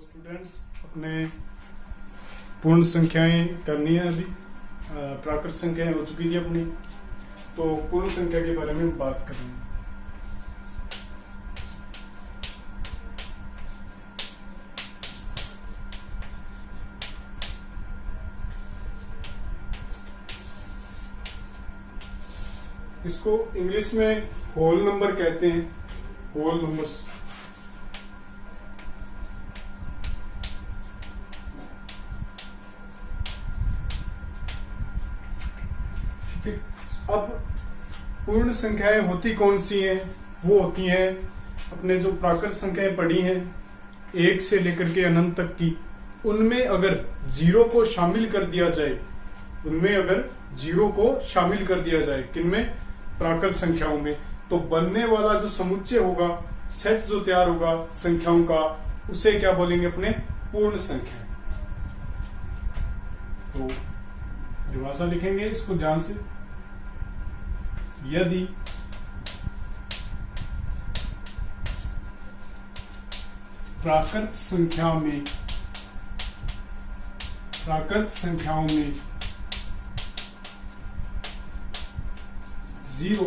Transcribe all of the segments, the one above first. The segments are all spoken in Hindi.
स्टूडेंट्स अपने पूर्ण संख्याएं करनी है। अभी प्राकृत संख्याएं हो चुकी थी अपनी, तो पूर्ण संख्या के बारे में बात करेंगे। इसको इंग्लिश में होल नंबर कहते हैं, होल नंबर्स। ठीक है, अब पूर्ण संख्याएं होती कौन सी हैं? वो होती हैं अपने जो प्राकृत संख्याएं पढ़ी हैं 1 से लेकर के अनंत तक की, उनमें अगर जीरो को शामिल कर दिया जाए, उनमें अगर जीरो को शामिल कर दिया जाए, किनमें? प्राकृत संख्याओं में, तो बनने वाला जो समुच्चय होगा, सेट जो तैयार होगा संख्याओं का, उसे क्या बोलेंगे? अपने पूर्ण संख्या। तो परिभाषा लिखेंगे, इसको ध्यान से। यदि प्राकृत संख्याओं में जीरो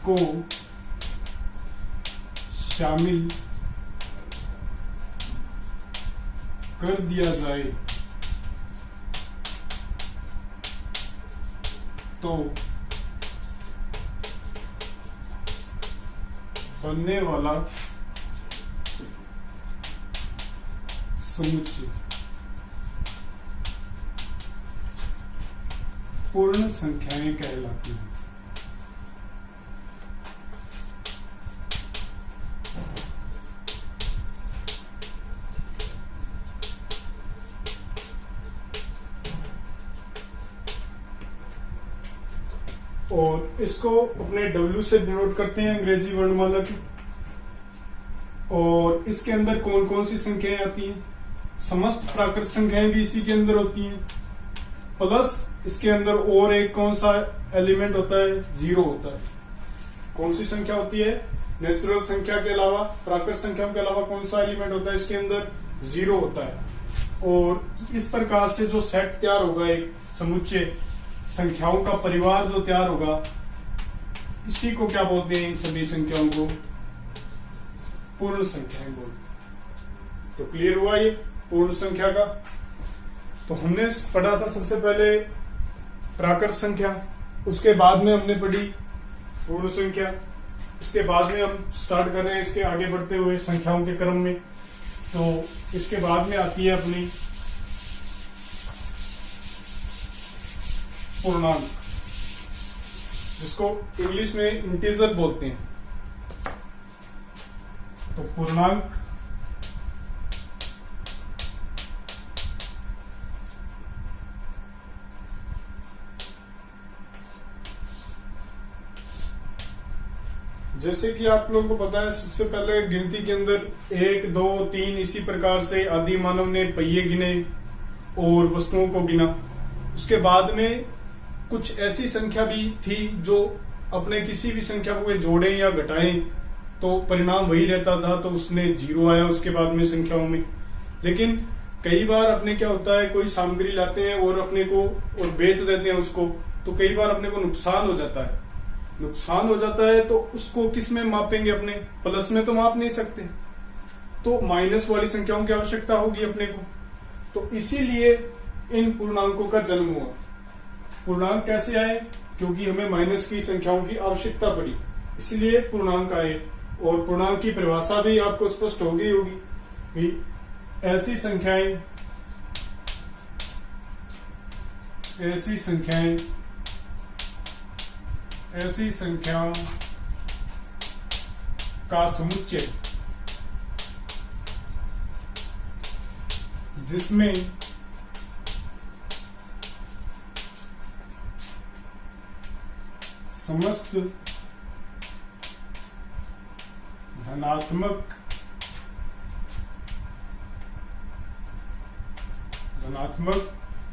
को शामिल कर दिया जाए तो बनने वाला समुच्चय पूर्ण संख्याएं कहलाती हैं। और इसको अपने W से डिनोट करते हैं, अंग्रेजी वर्णमाला की। और इसके अंदर कौन कौन सी संख्याएं आती हैं? समस्त प्राकृत संख्याएं भी इसी के अंदर होती हैं, प्लस इसके अंदर और एक कौन सा एलिमेंट होता है? जीरो होता है। कौन सी संख्या होती है? नेचुरल संख्या के अलावा, प्राकृत संख्याओं के अलावा कौन सा एलिमेंट होता है इसके अंदर? जीरो होता है। और इस प्रकार से जो सेट तैयार होगा, एक समुच्चय संख्याओं का परिवार जो तैयार होगा, इसी को क्या बोलते हैं? इन सभी संख्याओं को पूर्ण संख्याएं बोलते हैं। तो क्लियर हुआ ये पूर्ण संख्या का। तो हमने पढ़ा था सबसे पहले प्राकृत संख्या, उसके बाद में हमने पढ़ी पूर्ण संख्या, इसके बाद में हम स्टार्ट कर रहे हैं इसके आगे बढ़ते हुए संख्याओं के क्रम में। तो इसके बाद में आती है अपनी पूर्णांक, जिसको इंग्लिश में इंटीजर बोलते हैं। तो पूर्णांक जैसे कि आप लोगों को पता है, सबसे पहले गिनती के अंदर 1, 2, 3 इसी प्रकार से आदि मानव ने पहिए गिने और वस्तुओं को गिना। उसके बाद में कुछ ऐसी संख्या भी थी जो अपने किसी भी संख्या को जोड़ें या घटाएं तो परिणाम वही रहता था, तो उसने जीरो आया उसके बाद में संख्याओं में। लेकिन कई बार अपने क्या होता है, कोई सामग्री लाते हैं और अपने को और बेच देते हैं उसको, तो कई बार अपने को नुकसान हो जाता है। तो उसको किस में मापेंगे? अपने प्लस में तो माप नहीं सकते, तो माइनस वाली संख्याओं की आवश्यकता होगी अपने को। तो इसीलिए इन पूर्णांकों का जन्म हुआ। पूर्णांक कैसे आए? क्योंकि हमें माइनस की संख्याओं की आवश्यकता पड़ी, इसीलिए पूर्णांक आए। और पूर्णांक की परिभाषा भी आपको स्पष्ट हो गई होगी कि ऐसी संख्याओं का समुच्चय जिसमें समस्त धनात्मक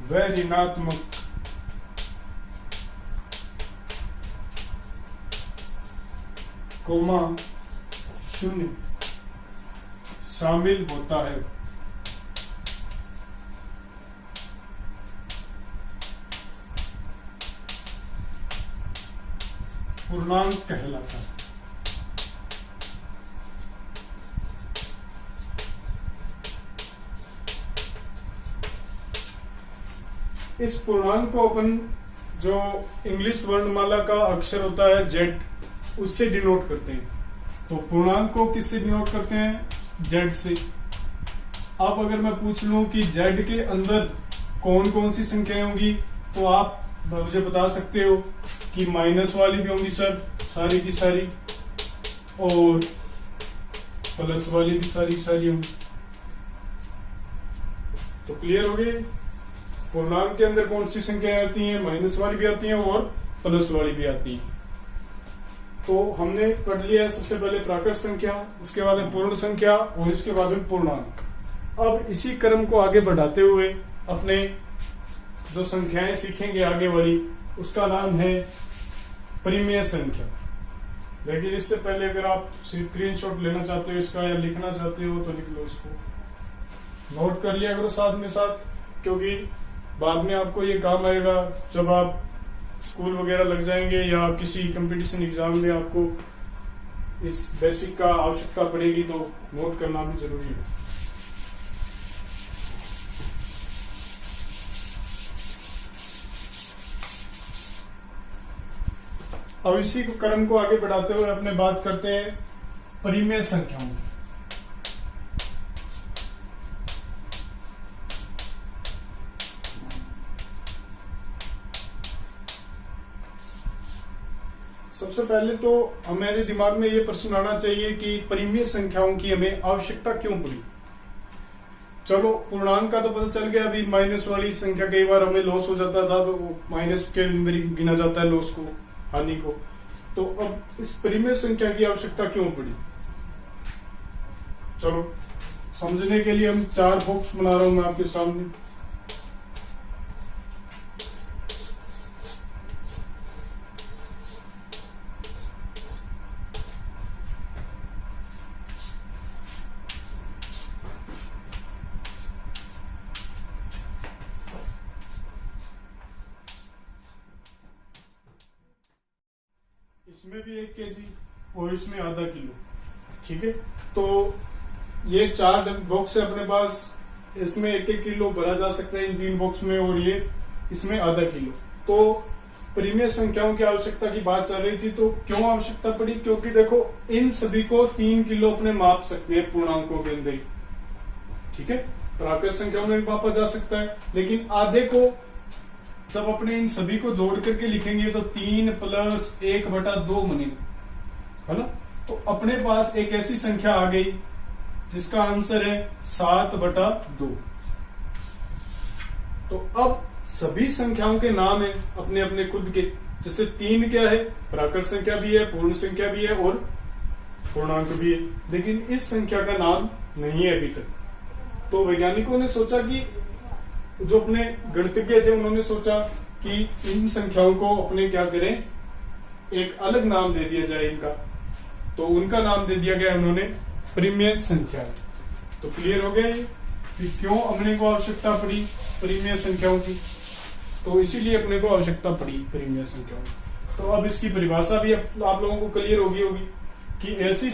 व ऋणात्मक कोमा शून्य शामिल होता है। पूर्णांक कहलाता है। इस पूर्णांक को अपन जो इंग्लिश वर्णमाला का अक्षर होता है जेड, उससे डिनोट करते हैं। तो पूर्णांक को किससे डिनोट करते हैं? जेड से। अब अगर मैं पूछ लूं कि जेड के अंदर कौन कौन सी संख्याएं होंगी, तो आप मुझे बता सकते हो कि माइनस वाली भी होंगी सर, सारी की सारी, और प्लस वाली भी सारी की सारी होंगी। तो क्लियर हो गए? पूर्णांक के अंदर कौन सी संख्याएं आती हैं? माइनस वाली भी आती हैं और प्लस वाली भी आती हैं। तो हमने पढ़ लिया सबसे पहले प्राकृत संख्या, उसके बाद में पूर्ण संख्या और इसके बाद में पूर्णांक। अब इसी क्रम को आगे बढ़ाते हुए अपने जो संख्याएं सीखेंगे आगे वाली, उसका नाम है परिमेय संख्या। लेकिन इससे पहले अगर आप स्क्रीनशॉट लेना चाहते हो इसका या लिखना चाहते हो तो लिख लो, इसको नोट कर लिया करो साथ में साथ, क्योंकि बाद में आपको ये काम आएगा जब आप स्कूल वगैरह लग जाएंगे या किसी कंपटीशन एग्जाम में आपको इस बेसिक का आवश्यकता पड़ेगी, तो नोट करना भी जरूरी है। अब इसी क्रम को आगे बढ़ाते हुए अपने बात करते हैं परिमेय संख्याओं की। सबसे पहले तो हमारे दिमाग में ये प्रश्न आना चाहिए कि परिमेय संख्याओं की हमें आवश्यकता क्यों पड़ी। चलो पूर्णांक का तो पता चल गया, अभी माइनस वाली संख्या कई बार हमें लॉस हो जाता था तो माइनस के अंदर ही गिना जाता है लॉस को, हानि को। तो अब इस परिमेय संख्या की आवश्यकता क्यों पड़ी? चलो समझने के लिए हम 4 बॉक्स बना रहा हूं मैं आपके सामने। इसमें भी 1 केजी और इसमें आधा किलो, ठीक है। तो ये 4 बॉक्स है अपने पास, इसमें 1-1 किलो भरा जा सकता है इन 3 बॉक्स में, और ये इसमें आधा किलो। तो परिमेय संख्याओं की आवश्यकता की बात चल रही थी, तो क्यों आवश्यकता पड़ी? क्योंकि देखो इन सभी को 3 किलो अपने माप सकते हैं पूर्णांकों के अंदर, ठीक है। प्राकृत संख्याओं में भी मापा जा सकता है, लेकिन आधे को जब अपने इन सभी को जोड़ करके लिखेंगे तो 3 + 1/2 बनेगा, है ना। तो अपने पास एक ऐसी संख्या आ गई जिसका आंसर है 7/2। तो अब सभी संख्याओं के नाम है अपने अपने खुद के। जैसे 3 क्या है? प्राकृत संख्या भी है, पूर्ण संख्या भी है और पूर्णांक भी है, लेकिन इस संख्या का नाम नहीं है अभी तक। तो वैज्ञानिकों ने सोचा कि जो अपने गणितज्ञ थे उन्होंने सोचा कि इन संख्याओं को अपने क्या करें, एक अलग नाम दे दिया जाए इनका। तो उनका नाम दे दिया गया उन्होंने परिमेय संख्या। तो क्लियर हो गया ये कि क्यों अपने को आवश्यकता पड़ी परिमेय संख्याओं की। तो इसीलिए अपने को आवश्यकता पड़ी परिमेय संख्याओं की। तो अब इसकी परिभाषा भी आप लोगों को क्लियर होगी कि ऐसी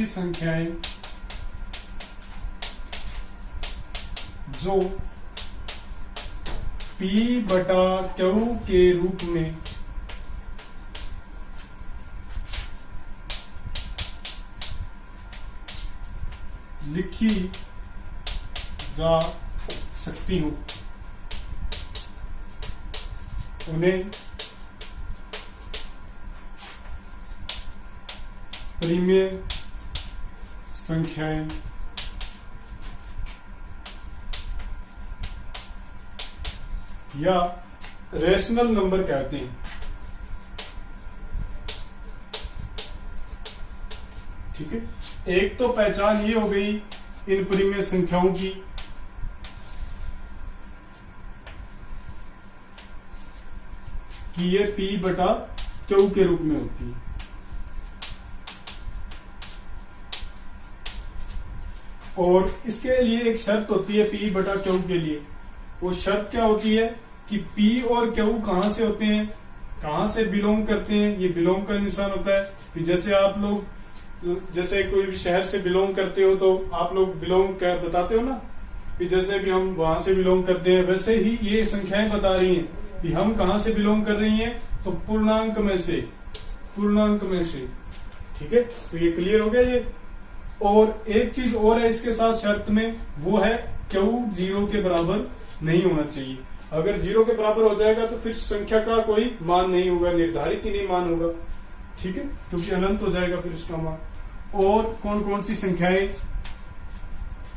संख्याएं जो P/Q के रूप में लिखी जा सकती हूं, उन्हें परिमेय संख्याएं या रेशनल नंबर कहते हैं, ठीक है। एक तो पहचान ये हो गई इन परिमेय संख्याओं की कि ये P बटा Q के रूप में होती है। और इसके लिए एक शर्त होती है P बटा Q के लिए। वो शर्त क्या होती है कि P और Q कहां से होते हैं, कहां से बिलोंग करते हैं। ये बिलोंग का निशान होता है कि जैसे आप लोग जैसे कोई भी शहर से बिलोंग करते हो तो आप लोग बिलोंग क्या बताते हो ना, कि जैसे भी हम वहां से बिलोंग करते हैं, वैसे ही ये संख्याएं बता रही हैं कि हम कहां से बिलोंग कर रही हैं, तो पूर्णांक में से, पूर्णांक में से। ठीक है, तो ये क्लियर हो गया ये। और एक चीज और है इसके साथ शर्त में, वो है Q 0 के बराबर नहीं होना चाहिए। अगर 0 के बराबर हो जाएगा तो फिर संख्या का कोई मान नहीं होगा, निर्धारित ही नहीं मान होगा। ठीक है, क्योंकि अनंत हो जाएगा फिर उसका मान। और कौन कौन सी संख्याएं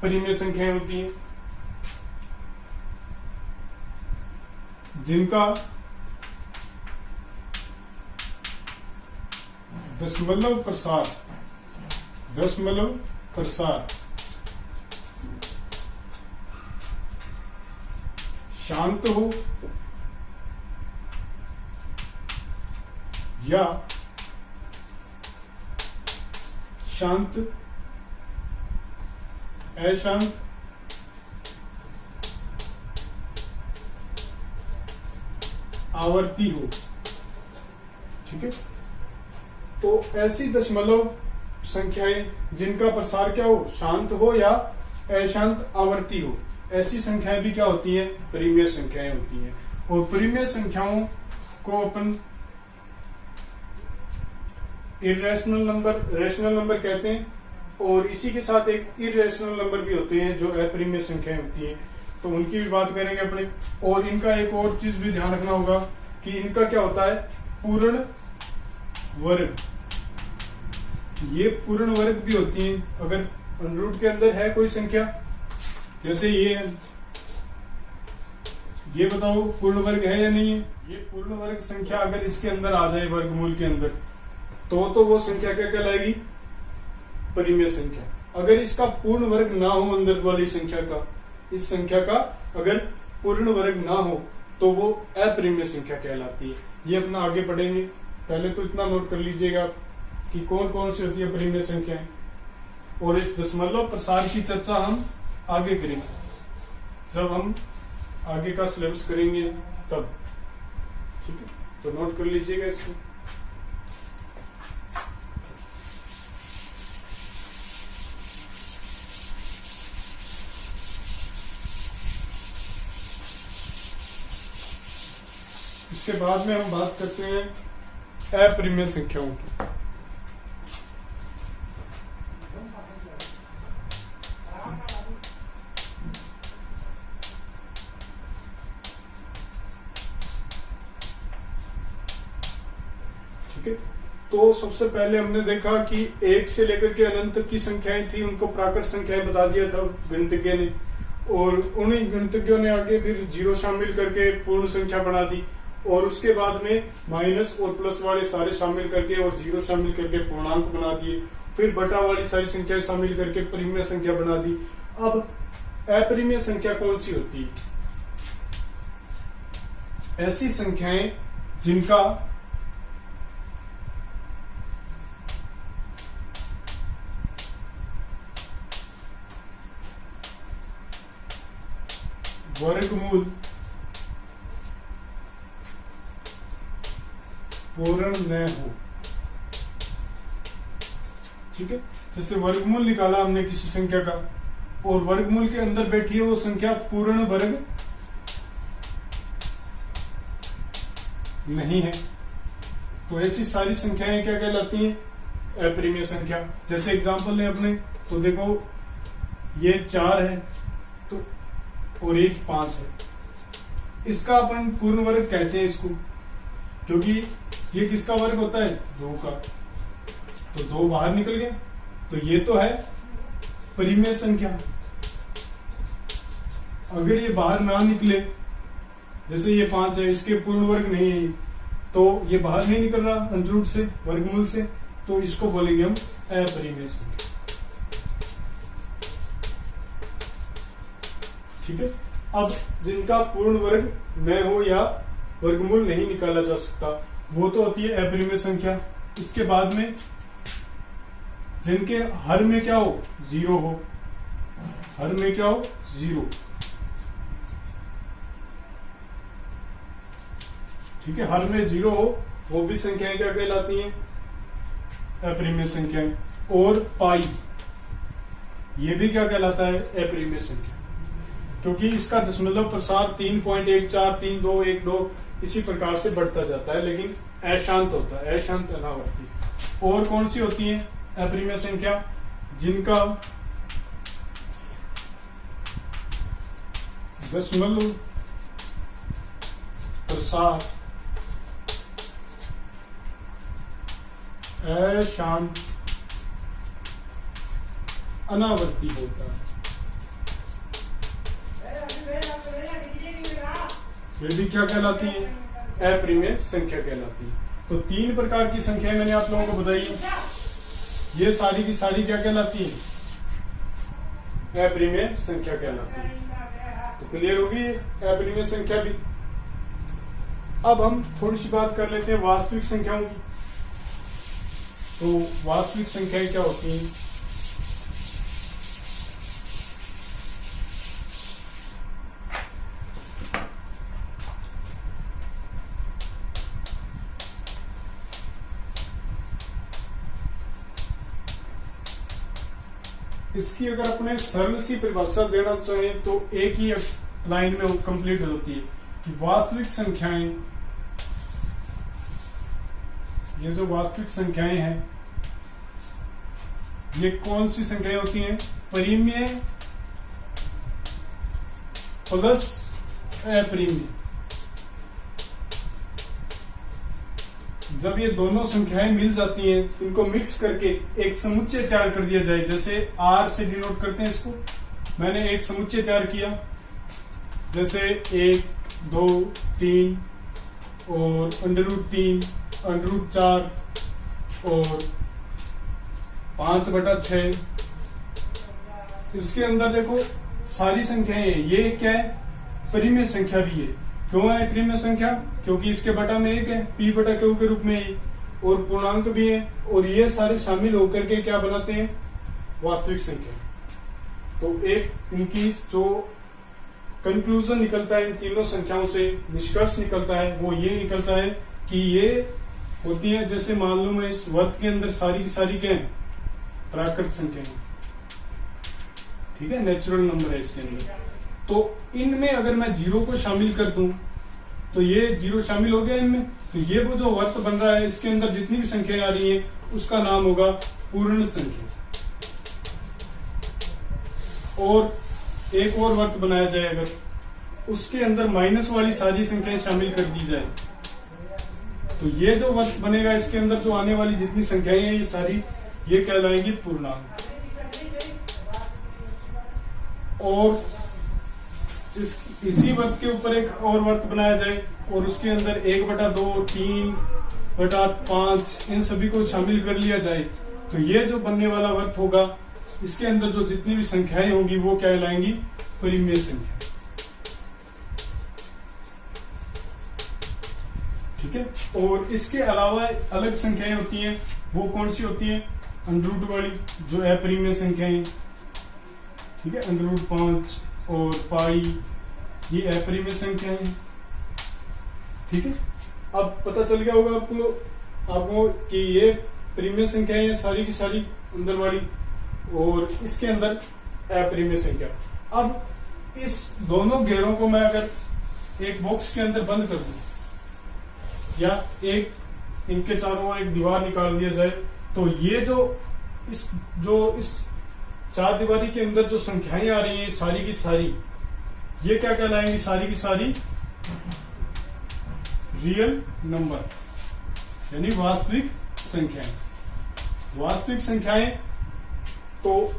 परिमेय संख्याएं होती हैं, जिनका दशमलव प्रसार, दशमलव प्रसार शांत हो या शांत, अशांत, आवर्ती हो। ठीक है, तो ऐसी दशमलव संख्याएं जिनका प्रसार क्या हो, शांत हो या अशांत आवर्ती हो, ऐसी संख्याएं भी क्या होती हैं, परिमेय संख्याएं होती हैं। और परिमेय संख्याओं को अपन इरेशनल नंबर, रैशनल नंबर कहते हैं। और इसी के साथ एक इरेशनल नंबर भी होते हैं जो अपरिमेय संख्याएं होती हैं, तो उनकी भी बात करेंगे अपने। और इनका एक और चीज भी ध्यान रखना होगा कि इनका क्या होता है, पूर्ण वर्ग। ये पूर्ण वर्ग भी होती हैं अगर रूट के अंदर है कोई संख्या, जैसे ये बताओ पूर्ण वर्ग है या नहीं है। ये पूर्ण वर्ग संख्या अगर इसके अंदर आ जाए वर्गमूल के अंदर, तो वो संख्या क्या कहलाएगी, परिमेय संख्या। अगर इसका पूर्ण वर्ग ना हो अंदर वाली संख्या का, इस संख्या का अगर पूर्ण वर्ग ना हो तो वो अपरिमेय संख्या कहलाती है। ये अपना आगे पढ़ेंगे, पहले तो इतना नोट कर लीजिएगा कि कौन कौन सी होती है परिमेय संख्याएं। और इस दशमलव प्रसार की चर्चा हम आगे करेंगे, जब हम आगे का सिलेबस करेंगे तब। ठीक है, तो नोट कर लीजिएगा इसको। इसके बाद में हम बात करते हैं अपरिमेय संख्याओं की। ठीक है, तो सबसे पहले हमने देखा कि 1 से लेकर के अनंत तक की संख्याएं थी, उनको प्राकृत संख्याएं बता दिया था गणितज्ञ ने। और उन्हीं गणितज्ञों ने आगे फिर 0 शामिल करके पूर्ण संख्या बना दी। और उसके बाद में माइनस और प्लस वाले सारे शामिल करके और 0 शामिल करके पूर्णांक बना दिए। फिर बटा वाली सारी संख्याएं शामिल करके परिमेय संख्या बना दी। अब अपरिमेय संख्या कौन सी होती है, ऐसी संख्याएं जिनका वर्गमूल पूर्ण न हो। ठीक है, जैसे वर्गमूल निकाला हमने किसी संख्या का और वर्गमूल के अंदर बैठी है वो संख्या पूर्ण वर्ग नहीं है, तो ऐसी सारी संख्याएं क्या कहलाती हैं, अपरिमेय संख्या। जैसे एग्जांपल लें अपने, तो देखो ये 4 है तो और एक 5 है, इसका अपन पूर्ण वर्ग कहते हैं इसको, क्योंकि ये किसका वर्ग होता है, 2 का। तो 2 बाहर निकल गए, तो ये तो है परिमेय संख्या। अगर ये बाहर ना निकले, जैसे ये 5 है, इसके पूर्ण वर्ग नहीं है, तो ये बाहर नहीं निकल रहा अंतरूट से, वर्गमूल से, तो इसको बोलेंगे हम अपरिमेय संख्या। ठीक है, अब जिनका पूर्ण वर्ग न हो या वर्गमूल नहीं निकाला जा सकता, वो तो होती है अपरिमेय संख्या। इसके बाद में जिनके हर में क्या हो, जीरो हो, हर में क्या हो, जीरो। ठीक है, हर में जीरो हो, वो भी संख्याएं क्या कहलाती हैं, अपरिमेय संख्याएं। और पाई, ये भी क्या कहलाता है, अपरिमेय संख्या, क्योंकि इसका दशमलव प्रसार 3.143212 इसी प्रकार से बढ़ता जाता है, लेकिन अशांत होता है, अशांत अनावर्ती। और कौन सी होती है अपरिमेय संख्या, जिनका दशमलव प्रसार अशांत अनावर्ती होता है, वे भी क्या कहलाती है, अपरिमेय संख्या कहलाती है। तो 3 प्रकार की संख्याएं मैंने आप लोगों को बताई, ये सारी की सारी क्या कहलाती है, अपरिमेय संख्या कहलाती है। तो क्लियर होगी अपरिमेय संख्या भी। अब हम थोड़ी सी बात कर लेते हैं वास्तविक संख्याओं की। तो वास्तविक संख्याएं क्या होती हैं, इसकी अगर अपने सरल सी परिभाषा देना चाहें तो एक ही लाइन में कंप्लीट होती है कि वास्तविक संख्याएं, ये जो वास्तविक संख्याएं हैं, ये कौन सी संख्याएं होती हैं, परिमेय प्लस अपरिमेय। जब ये दोनों संख्याएं मिल जाती हैं, इनको मिक्स करके एक समुच्चय तैयार कर दिया जाए, जैसे R से डिनोट करते हैं इसको, मैंने एक समुच्चय तैयार किया, जैसे 1, 2, 3 और √3, √4 और 5/6। इसके अंदर देखो सारी संख्याएं हैं, ये क्या है, परिमेय संख्या भी है। क्यों है परिमेय संख्या, क्योंकि इसके बटा में 1 है, P/Q के रूप में है, और पूर्णांक भी है, और ये सारे शामिल होकर के क्या बनाते हैं, वास्तविक संख्या। तो एक इनकी जो कंक्लूजन निकलता है इन तीनों संख्याओं से, निष्कर्ष निकलता है, वो ये निकलता है कि ये होती है, जैसे मान लो मैं इस वर्त के अंदर सारी की सारी क्या है, प्राकृत संख्या है, ठीक है, नेचुरल नंबर है इसके अंदर। तो इनमें अगर मैं 0 को शामिल कर दूं, तो ये 0 शामिल हो गया इनमें, तो ये वो जो वर्त बन रहा है, इसके अंदर जितनी भी संख्याएं आ रही हैं, उसका नाम होगा पूर्ण संख्या। और एक और वर्त बनाया जाए, अगर उसके अंदर माइनस वाली सारी संख्याएं शामिल कर दी जाए, तो ये जो वर्त बनेगा, इसके अंदर जो आने वाली जितनी संख्याएं हैं, ये सारी ये कहलाएंगी पूर्णांक। और इसी वर्त के ऊपर एक और वर्त बनाया जाए, और उसके अंदर 1/2, 3/5 इन सभी को शामिल कर लिया जाए, तो ये जो बनने वाला वर्त होगा, इसके अंदर जो जितनी भी संख्याएं होंगी, वो कहलाएंगी परिमेय संख्या। ठीक है, और इसके अलावा अलग संख्याएं होती हैं, वो कौन सी होती हैं, √, वाली जो अपरिमेय संख्याएं, ठीक है, √5 और पाई, ये अपरिमेय संख्या है। ठीक है, अब पता चल गया होगा आपको कि ये परिमेय संख्याएं हैं सारी की सारी अंदर वाली, और इसके अंदर अपरिमेय संख्या। अब इस दोनों घेरों को मैं अगर एक बॉक्स के अंदर बंद कर दूं, या एक इनके चारों ओर एक दीवार निकाल दिया जाए, तो ये जो इस चार दीवारी के अंदर जो संख्याएं आ रही हैं, सारी की सारी ये क्या कहलाएंगी, सारी की सारी रियल नंबर, यानी वास्तविक संख्याएं। वास्तविक संख्याएं तो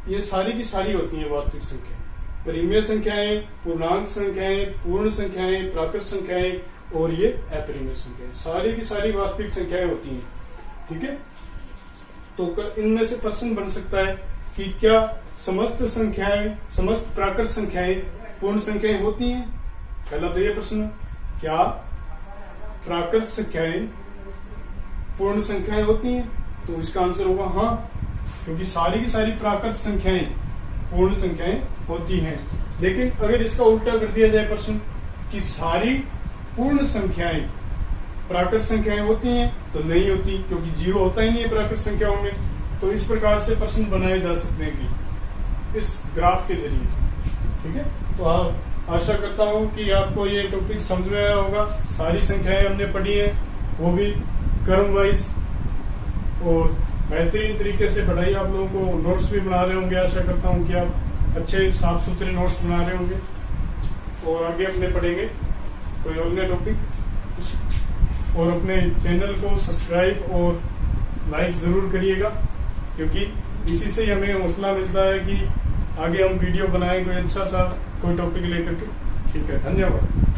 ये सारी की सारी होती हैं वास्तविक संख्याएं, परिमेय संख्याएं, पूर्णांक संख्याएं, पूर्ण संख्याएं, प्राकृत संख्याएं, और ये अपरिमेय संख्याएं, सारी की सारी वास्तविक संख्याएं होती हैं। ठीक है, तो इनमें से प्रश्न बन सकता है कि क्या समस्त संख्याएं, समस्त प्राकृत संख्याएं पूर्ण संख्याएं होती हैं? पहला तो ये प्रश्न, क्या प्राकृत संख्याएं पूर्ण संख्याएं होती हैं? तो इसका आंसर होगा हाँ, क्योंकि सारी की सारी प्राकृत संख्याएं पूर्ण संख्याएं होती हैं। लेकिन अगर इसका उल्टा कर दिया जाए प्रश्न कि सारी पूर्ण संख्याएं प्राकृत संख्याएं होती हैं, तो नहीं होती, क्योंकि जीरो होता ही नहीं है प्राकृत संख्याओं में। तो इस प्रकार से प्रश्न बनाए जा सकते हैं कि इस ग्राफ के जरिए। ठीक है, तो आप आशा करता हूं कि आपको ये टॉपिक समझ में आया होगा। सारी संख्याएं हमने पढ़ी हैं, वो भी क्रम वाइज, और बेहतरीन तरीके से पढ़ाई। आप लोगों को नोट्स भी बना रहे होंगे, आशा करता हूं कि आप अच्छे साफ सुथरे नोट्स बना रहे होंगे। और आगे अपने पढ़ेंगे कोई और नया टॉपिक, और अपने चैनल को सब्सक्राइब और लाइक जरूर करिएगा, क्योंकि इसी से ही हमें हौसला मिलता है कि आगे हम वीडियो बनाएं कोई अच्छा सा कोई टॉपिक लेकर के। ठीक है, धन्यवाद।